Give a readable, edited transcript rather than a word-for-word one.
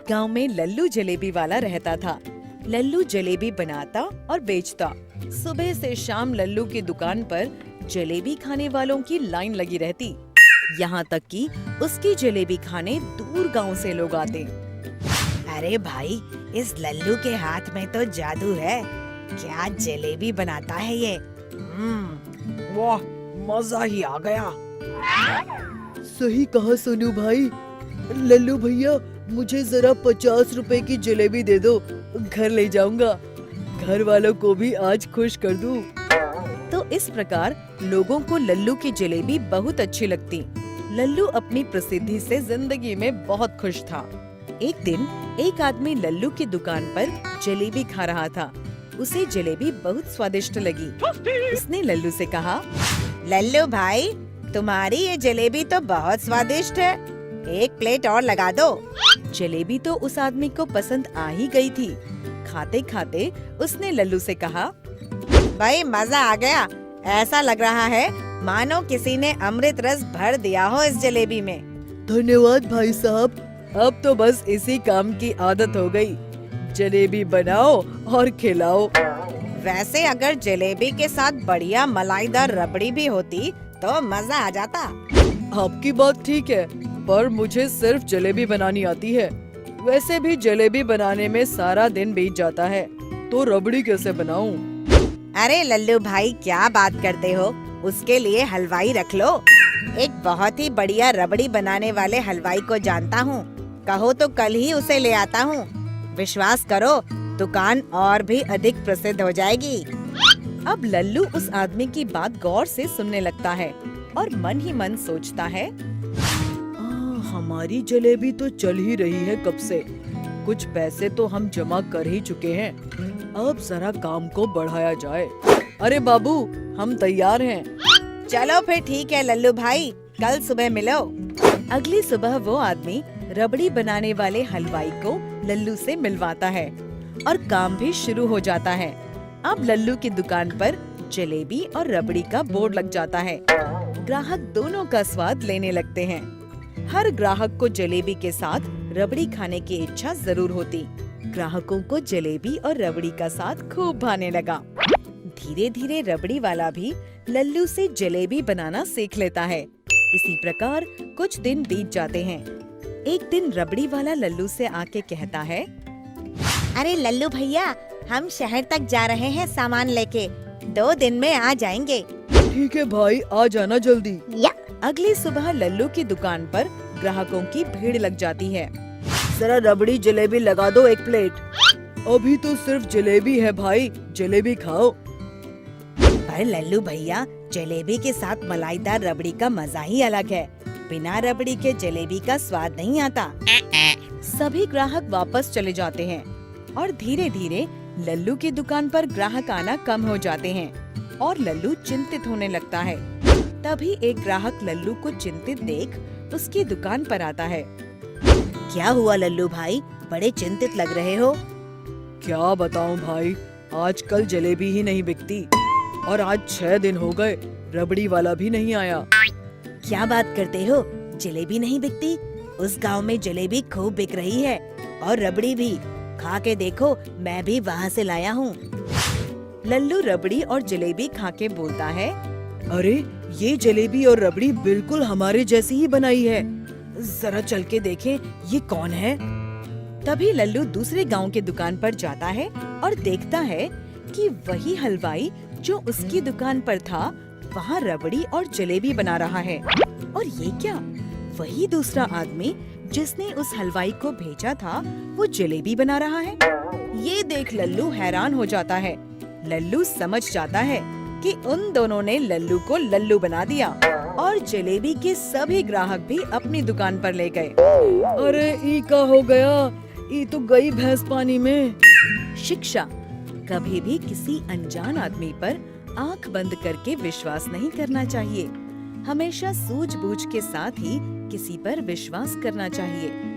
गांव में लल्लू जलेबी वाला रहता था। लल्लू जलेबी बनाता और बेचता। सुबह से शाम लल्लू की दुकान पर जलेबी खाने वालों की लाइन लगी रहती। यहाँ तक कि उसकी जलेबी खाने दूर गांव से लोग आते। अरे भाई, इस लल्लू के हाथ में तो जादू है। क्या जलेबी बनाता है ये। वाह, मजा ही आ गया। सही कहा सोनू भाई। लल्लू भैया, मुझे जरा 50 रुपए की जलेबी दे दो, घर ले जाऊंगा। घर वालों को भी आज खुश कर दूं। तो इस प्रकार लोगों को लल्लू की जलेबी बहुत अच्छी लगती। लल्लू अपनी प्रसिद्धि से जिंदगी में बहुत खुश था। एक दिन एक आदमी लल्लू की दुकान पर जलेबी खा रहा था। उसे जलेबी बहुत स्वादिष्ट लगी। उसने लल्लू से कहा, लल्लू भाई, तुम्हारी ये जलेबी तो बहुत स्वादिष्ट है। एक प्लेट और लगा दो। जलेबी तो उस आदमी को पसंद आ ही गई थी। खाते खाते उसने लल्लू से कहा, भाई मजा आ गया। ऐसा लग रहा है मानो किसी ने अमृत रस भर दिया हो इस जलेबी में। धन्यवाद भाई साहब। अब तो बस इसी काम की आदत हो गई। जलेबी बनाओ और खिलाओ। वैसे अगर जलेबी के साथ बढ़िया मलाईदार रबड़ी भी होती तो मजा आ जाता। आपकी बात ठीक है, पर मुझे सिर्फ जलेबी बनानी आती है। वैसे भी जलेबी बनाने में सारा दिन बीत जाता है, तो रबड़ी कैसे बनाऊं? अरे लल्लू भाई, क्या बात करते हो। उसके लिए हलवाई रख लो। एक बहुत ही बढ़िया रबड़ी बनाने वाले हलवाई को जानता हूँ। कहो तो कल ही उसे ले आता हूँ। विश्वास करो, दुकान और भी अधिक प्रसिद्ध हो जाएगी। अब लल्लू उस आदमी की बात गौर से सुनने लगता है और मन ही मन सोचता है, हमारी जलेबी तो चल ही रही है कब से। कुछ पैसे तो हम जमा कर ही चुके हैं। अब जरा काम को बढ़ाया जाए। अरे बाबू, हम तैयार हैं। चलो फिर ठीक है लल्लू भाई, कल सुबह मिलो। अगली सुबह वो आदमी रबड़ी बनाने वाले हलवाई को लल्लू से मिलवाता है और काम भी शुरू हो जाता है। अब लल्लू की दुकान पर जलेबी और रबड़ी का बोर्ड लग जाता है। ग्राहक दोनों का स्वाद लेने लगते हैं। हर ग्राहक को जलेबी के साथ रबड़ी खाने की इच्छा जरूर होती। ग्राहकों को जलेबी और रबड़ी का साथ खूब भाने लगा। धीरे धीरे रबड़ी वाला भी लल्लू से जलेबी बनाना सीख लेता है। इसी प्रकार कुछ दिन बीत जाते हैं। एक दिन रबड़ी वाला लल्लू से आके कहता है, अरे लल्लू भैया, हम शहर तक जा रहे हैं सामान लेके। 2 दिन में आ जाएंगे। ठीक है भाई, आ जाना जल्दी। अगली सुबह लल्लू की दुकान पर ग्राहकों की भीड़ लग जाती है। जरा रबड़ी जलेबी लगा दो 1 प्लेट। अभी तो सिर्फ जलेबी है भाई, जलेबी खाओ। पर लल्लू भैया, जलेबी के साथ मलाईदार रबड़ी का मजा ही अलग है। बिना रबड़ी के जलेबी का स्वाद नहीं आता। सभी ग्राहक वापस चले जाते हैं और धीरे धीरे लल्लू की दुकान पर ग्राहक आना कम हो जाते हैं और लल्लू चिंतित होने लगता है। तभी एक ग्राहक लल्लू को चिंतित देख उसकी दुकान पर आता है। क्या हुआ लल्लू भाई, बड़े चिंतित लग रहे हो। क्या बताऊं भाई, आजकल जलेबी ही नहीं बिकती और आज 6 दिन हो गए, रबड़ी वाला भी नहीं आया। क्या बात करते हो, जलेबी नहीं बिकती? उस गांव में जलेबी खूब बिक रही है और रबड़ी भी। खा के देखो, मैं भी वहाँ से लाया हूँ। लल्लू रबड़ी और जलेबी खा के बोलता है, अरे ये जलेबी और रबड़ी बिल्कुल हमारे जैसी ही बनाई है। जरा चल के देखें, ये कौन है? तभी लल्लू दूसरे गांव के दुकान पर जाता है और देखता है कि वही हलवाई जो उसकी दुकान पर था, वहाँ रबड़ी और जलेबी बना रहा है। और ये क्या, वही दूसरा आदमी जिसने उस हलवाई को भेजा था, वो जलेबी बना रहा है। ये देख लल्लू हैरान हो जाता है। लल्लू समझ जाता है कि उन दोनों ने लल्लू को लल्लू बना दिया और जलेबी के सभी ग्राहक भी अपनी दुकान पर ले गए। अरे ई का हो गया, ई तो गई भैंस पानी में। शिक्षा, कभी भी किसी अनजान आदमी पर आंख बंद करके विश्वास नहीं करना चाहिए। हमेशा सूझबूझ के साथ ही किसी पर विश्वास करना चाहिए।